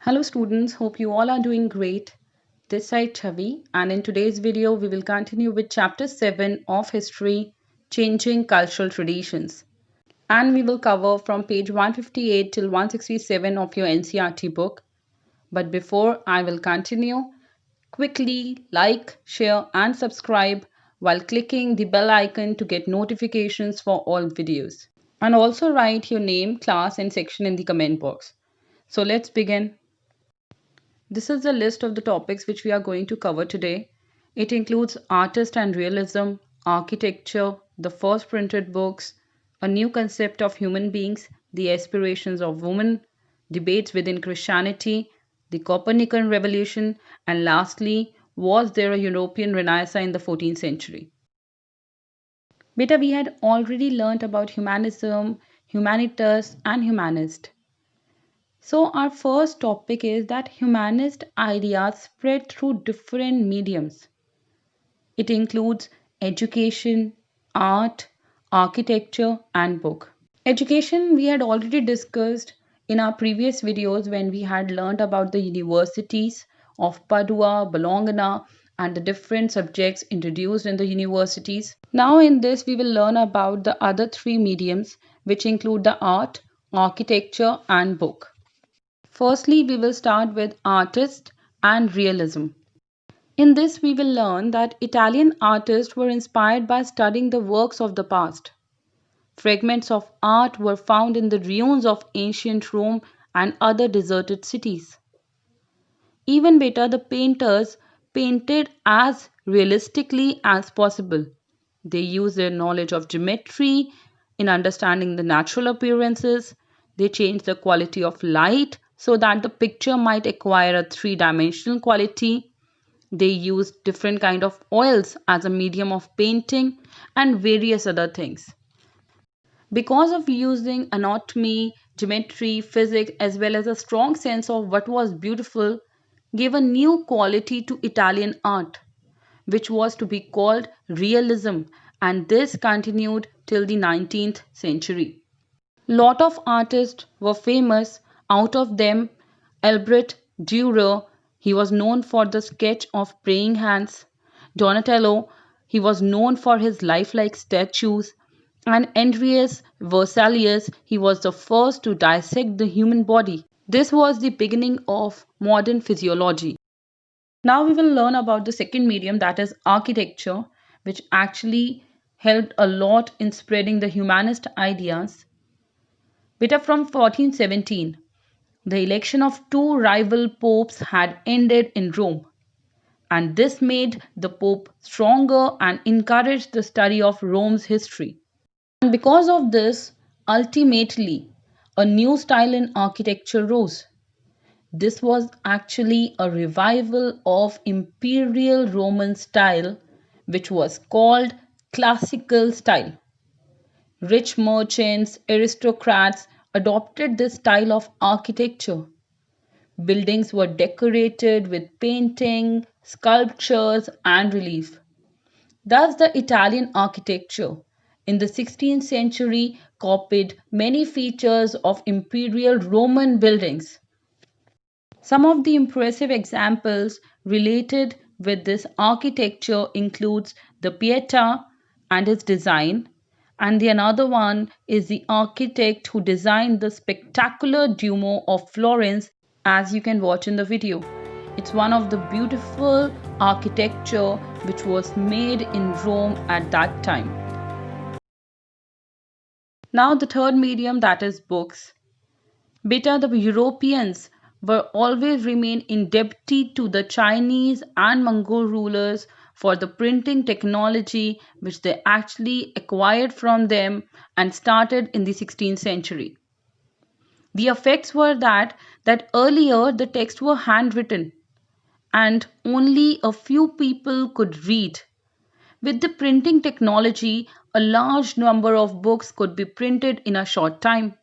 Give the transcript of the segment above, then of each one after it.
Hello students, hope you all are doing great. This side Chavi, and in today's video we will continue with chapter 7 of history, changing cultural traditions. And we will cover from page 158 till 167 of your NCERT book. But before I will continue, quickly like, share and subscribe while clicking the bell icon to get notifications for all videos. And also write your name, class and section in the comment box. So let's begin. This is the list of the topics which we are going to cover today. It includes artist and realism, architecture, the first printed books, a new concept of human beings, the aspirations of women, debates within Christianity, the Copernican revolution, and lastly, was there a European Renaissance in the 14th century? Beta, we had already learnt about humanism, humanitas, and humanist. So, our first topic is that humanist ideas spread through different mediums. It includes education, art, architecture, and book. Education we had already discussed in our previous videos when we had learned about the universities of Padua, Bologna, and the different subjects introduced in the universities. Now, in this, we will learn about the other three mediums, which include the art, architecture, and book. Firstly, we will start with artist and realism. In this, we will learn that Italian artists were inspired by studying the works of the past. Fragments of art were found in the ruins of ancient Rome and other deserted cities. Even better, the painters painted as realistically as possible. They used their knowledge of geometry in understanding the natural appearances. They changed the quality of light so that the picture might acquire a three-dimensional quality. They used different kind of oils as a medium of painting and various other things. Because of using anatomy, geometry, physics, as well as a strong sense of what was beautiful, gave a new quality to Italian art, which was to be called realism, and this continued till the 19th century. Lot of artists were famous, out of them Albrecht Dürer, he was known for the sketch of praying hands. Donatello, he was known for his lifelike statues. And Andreas Vesalius, he was the first to dissect the human body. This was the beginning of modern physiology. Now we will learn about the second medium, that is architecture, which actually helped a lot in spreading the humanist ideas. Beta from 1417, the election of two rival popes had ended in Rome, and this made the pope stronger and encouraged the study of Rome's history. And because of this, ultimately, a new style in architecture rose. This was actually a revival of imperial Roman style, which was called classical style. Rich merchants, aristocrats adopted this style of architecture. Buildings were decorated with painting, sculptures, and relief. Thus, the Italian architecture in the 16th century copied many features of imperial Roman buildings. Some of the impressive examples related with this architecture includes the Pieta and its design, and the another one is the architect who designed the spectacular Duomo of Florence, as you can watch in the video. It's one of the beautiful architecture which was made in Rome at that time. Now the third medium, that is books. Beta, the Europeans were always remain indebted to the Chinese and Mongol rulers for the printing technology which they actually acquired from them and started in the 16th century. The effects were that earlier the texts were handwritten and only a few people could read. With the printing technology, a large number of books could be printed in a short time.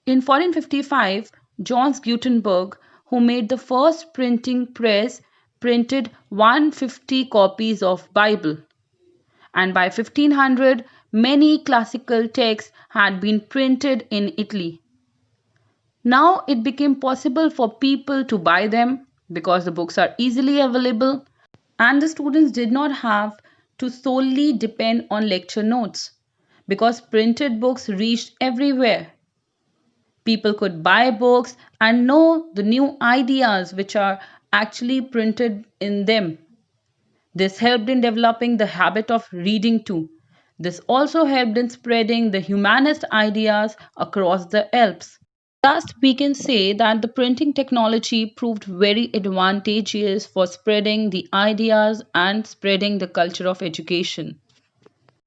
In 1455, Johannes Gutenberg, who made the first printing press, printed 150 copies of Bible. And by 1500, many classical texts had been printed in Italy. Now it became possible for people to buy them because the books are easily available, and the students did not have to solely depend on lecture notes because printed books reached everywhere. People could buy books and know the new ideas which are actually printed in them. This helped in developing the habit of reading too. This also helped in spreading the humanist ideas across the Alps. Thus, we can say that the printing technology proved very advantageous for spreading the ideas and spreading the culture of education.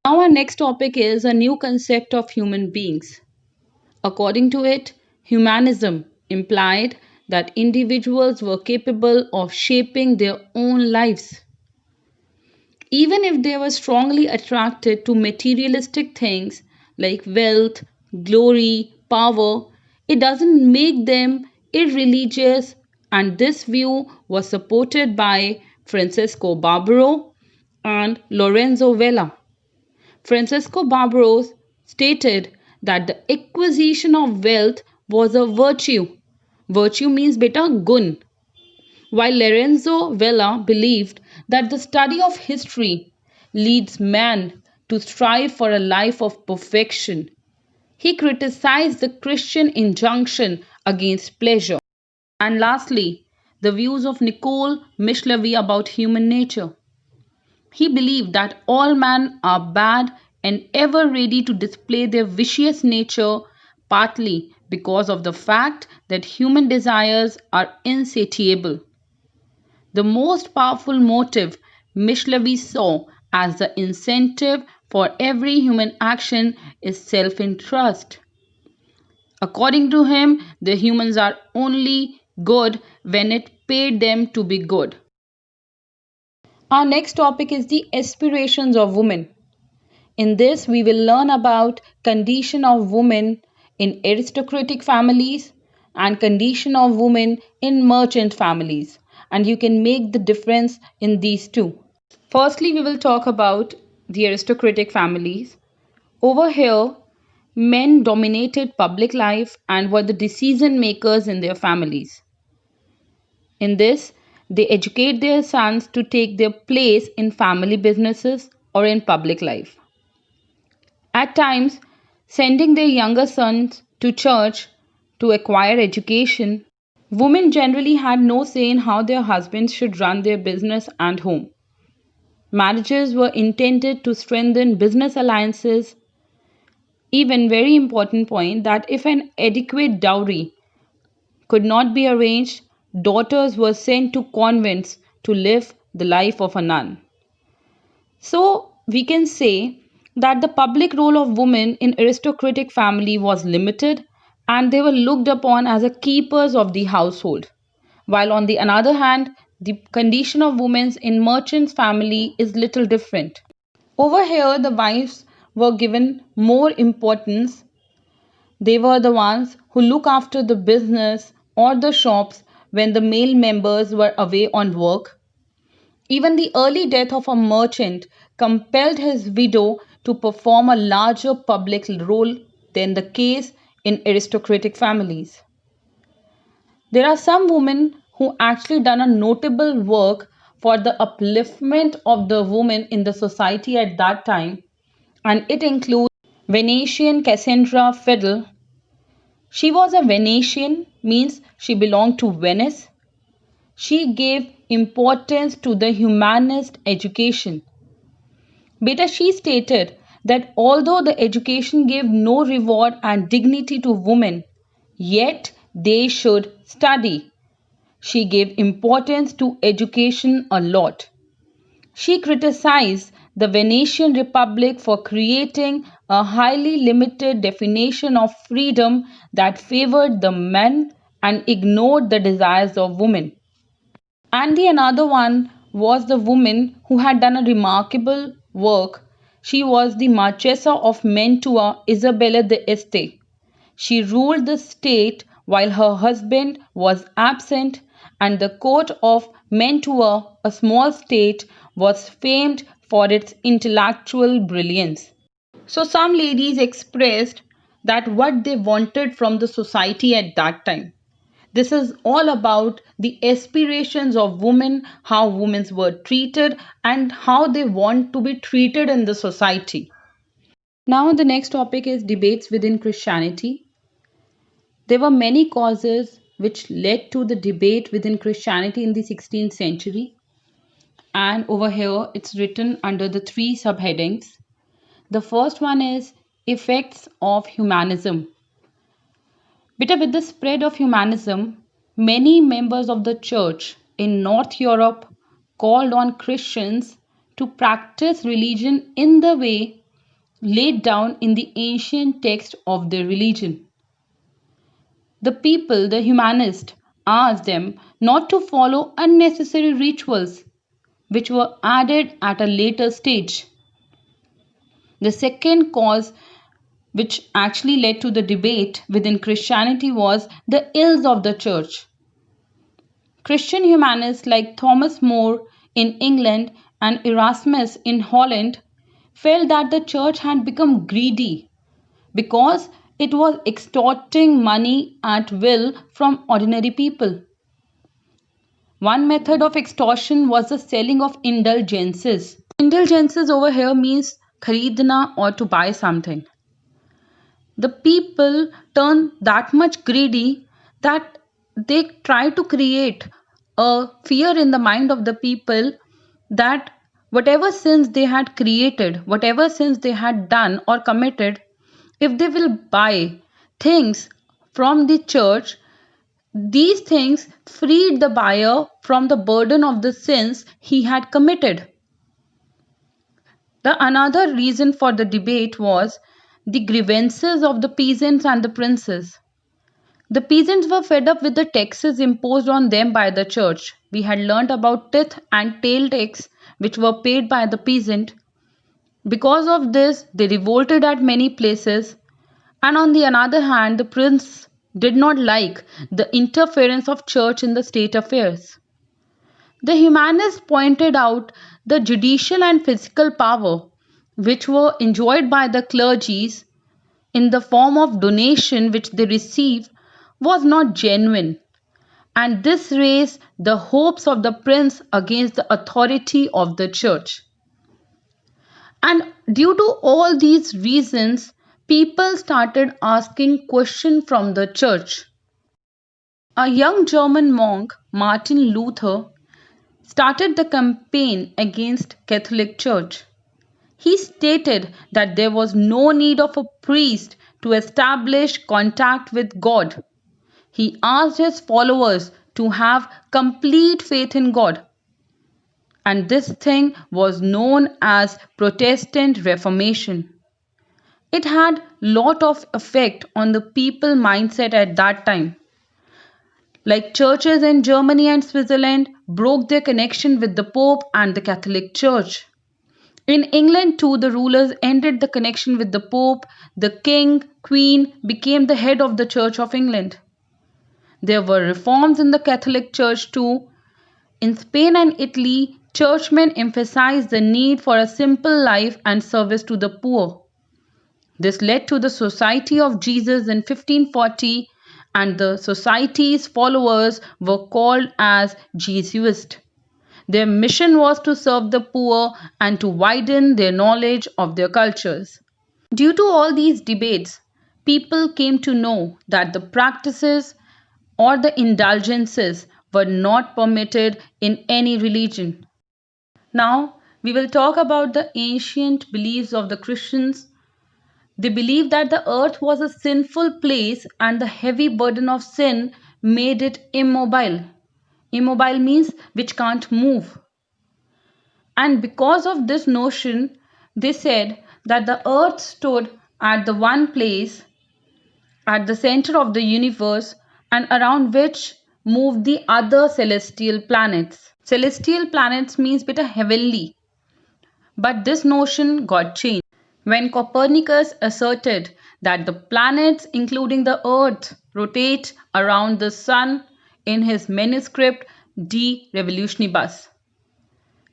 Now, our next topic is a new concept of human beings. According to it, humanism implied that individuals were capable of shaping their own lives. Even if they were strongly attracted to materialistic things like wealth, glory, power, it doesn't make them irreligious, and this view was supported by Francesco Barbaro and Lorenzo Vella. Francesco Barbaro stated that the acquisition of wealth was a virtue. Virtue means beta gun, while Lorenzo Vella believed that the study of history leads man to strive for a life of perfection. He criticized the Christian injunction against pleasure. And lastly, the views of Nicole Mishlevy about human nature. He believed that all men are bad and ever ready to display their vicious nature, partly because of the fact that human desires are insatiable. The most powerful motive Mishlevy saw as the incentive for every human action is self interest. According to him, the humans are only good when it paid them to be good. Our next topic is the aspirations of women. In this, we will learn about condition of women in aristocratic families and condition of women in merchant families, and you can make the difference in these two. Firstly, we will talk about the aristocratic families. Over here, men dominated public life and were the decision makers in their families. In this, they educate their sons to take their place in family businesses or in public life. At times, sending their younger sons to church to acquire education, women generally had no say in how their husbands should run their business and home. Marriages were intended to strengthen business alliances. Even very important point that if an adequate dowry could not be arranged, daughters were sent to convents to live the life of a nun. So we can say that the public role of women in aristocratic family was limited and they were looked upon as a keepers of the household. While on the other hand, the condition of women in merchants' family is little different. Over here, the wives were given more importance. They were the ones who look after the business or the shops when the male members were away on work. Even the early death of a merchant compelled his widow to perform a larger public role than the case in aristocratic families. There are some women who actually done a notable work for the upliftment of the women in the society at that time, and it includes Venetian Cassandra Fiddle. She was a Venetian, means she belonged to Venice. She gave importance to the humanist education. Beta, she stated that although the education gave no reward and dignity to women, yet they should study. She gave importance to education a lot. She criticized the Venetian Republic for creating a highly limited definition of freedom that favored the men and ignored the desires of women. And the another one was the woman who had done a remarkable work. She was the Marchesa of Mantua, Isabella d'Este. She ruled the state while her husband was absent, and the court of Mantua, a small state, was famed for its intellectual brilliance. So, some ladies expressed that what they wanted from the society at that time. This is all about the aspirations of women, how women were treated, and how they want to be treated in the society. Now, the next topic is debates within Christianity. There were many causes which led to the debate within Christianity in the 16th century. And over here, it's written under the three subheadings. The first one is effects of humanism. With the spread of humanism, many members of the church in North Europe called on Christians to practice religion in the way laid down in the ancient text of their religion. The people, the humanists, asked them not to follow unnecessary rituals which were added at a later stage. The second cause which actually led to the debate within Christianity was the ills of the church. Christian humanists like Thomas More in England and Erasmus in Holland felt that the church had become greedy because it was extorting money at will from ordinary people. One method of extortion was the selling of indulgences. Indulgences over here means kharidna or to buy something. The people turn that much greedy that they try to create a fear in the mind of the people that whatever sins they had created, whatever sins they had done or committed, if they will buy things from the church, these things freed the buyer from the burden of the sins he had committed. The another reason for the debate was the grievances of the peasants and the princes. The peasants were fed up with the taxes imposed on them by the church. We had learnt about tithe and tail tax which were paid by the peasant. Because of this, they revolted at many places, and on the other hand, the prince did not like the interference of church in the state affairs. The humanists pointed out the judicial and physical power which were enjoyed by the clergies in the form of donation which they received was not genuine, and this raised the hopes of the prince against the authority of the church. And due to all these reasons, people started asking questions from the church. A young German monk, Martin Luther, started the campaign against Catholic Church. He stated that there was no need of a priest to establish contact with God. He asked his followers to have complete faith in God. And this thing was known as Protestant Reformation. It had lot of effect on the people mindset at that time. Like churches in Germany and Switzerland broke their connection with the Pope and the Catholic Church. In England too, the rulers ended the connection with the Pope. The king, queen became the head of the Church of England. There were reforms in the Catholic Church too. In Spain and Italy, churchmen emphasized the need for a simple life and service to the poor. This led to the Society of Jesus in 1540, and the society's followers were called as Jesuits. Their mission was to serve the poor and to widen their knowledge of their cultures. Due to all these debates, people came to know that the practices or the indulgences were not permitted in any religion. Now, we will talk about the ancient beliefs of the Christians. They believed that the earth was a sinful place and the heavy burden of sin made it immobile. Immobile means which can't move. And because of this notion, they said that the earth stood at the one place at the center of the universe and around which moved the other celestial planets. Celestial planets means bit heavenly. But this notion got changed when Copernicus asserted that the planets, including the Earth, rotate around the Sun in his manuscript De Revolutionibus.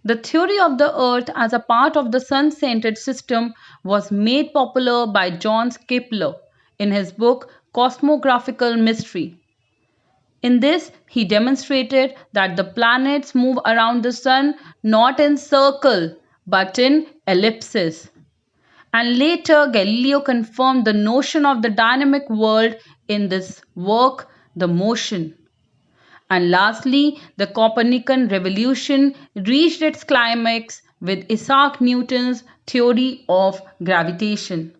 The theory of the Earth as a part of the Sun-centered system was made popular by John Kepler in his book Cosmographical Mystery. In this, he demonstrated that the planets move around the sun not in circle but in ellipses. And later, Galileo confirmed the notion of the dynamic world in this work, The Motion. And lastly, the Copernican revolution reached its climax with Isaac Newton's theory of gravitation.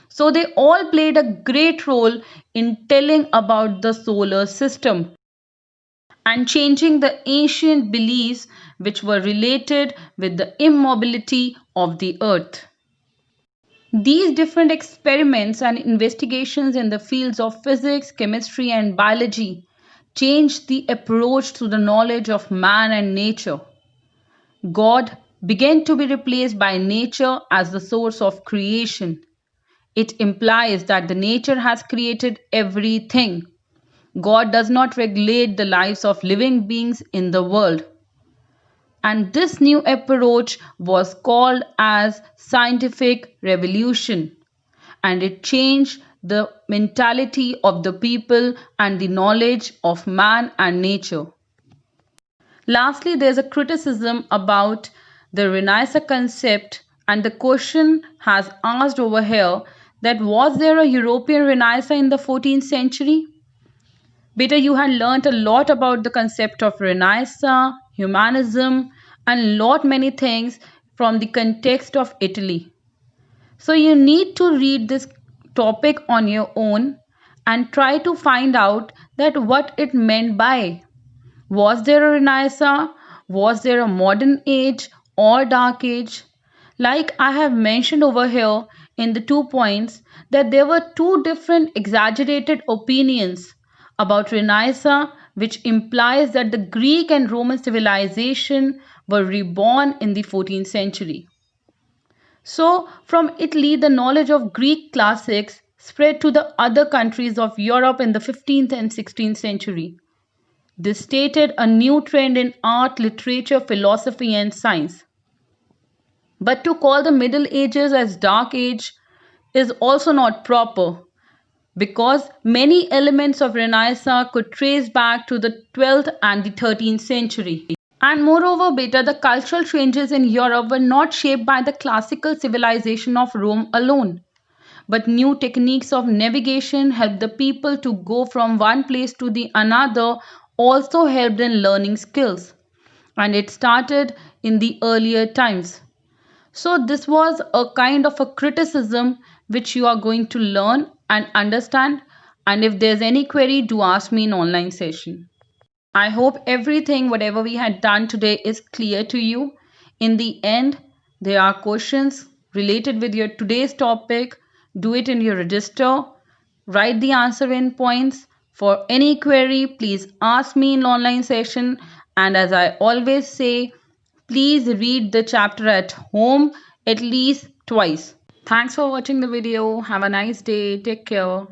So they all played a great role in telling about the solar system and changing the ancient beliefs which were related with the immobility of the earth. These different experiments and investigations in the fields of physics, chemistry, and biology changed the approach to the knowledge of man and nature. God began to be replaced by nature as the source of creation. It implies that the nature has created everything. God does not regulate the lives of living beings in the world. And this new approach was called as scientific revolution, and it changed the mentality of the people and the knowledge of man and nature. Lastly, there's a criticism about the Renaissance concept, and the question has asked over here that was there a European Renaissance in the 14th century? Beta, you had learnt a lot about the concept of Renaissance, humanism, and lot many things from the context of Italy. So you need to read this topic on your own and try to find out that what it meant by. Was there a Renaissance? Was there a modern age or dark age? Like I have mentioned over here in the 2 points, that there were two different exaggerated opinions about Renaissance, which implies that the Greek and Roman civilization were reborn in the 14th century. So, from Italy, the knowledge of Greek classics spread to the other countries of Europe in the 15th and 16th century. This stated a new trend in art, literature, philosophy, and science. But to call the Middle Ages as Dark Age is also not proper, because many elements of Renaissance could trace back to the 12th and the 13th century. And moreover, beta, the cultural changes in Europe were not shaped by the classical civilization of Rome alone, but new techniques of navigation helped the people to go from one place to the another, also helped in learning skills. And it started in the earlier times. So this was a kind of a criticism which you are going to learn and understand. And if there's any query, do ask me in online session. I hope everything, whatever we had done today, is clear to you. In the end, there are questions related with your today's topic. Do it in your register. Write the answer in points. For any query, please ask me in online session. And as I always say, please read the chapter at home at least twice. Thanks for watching the video. Have a nice day. Take care.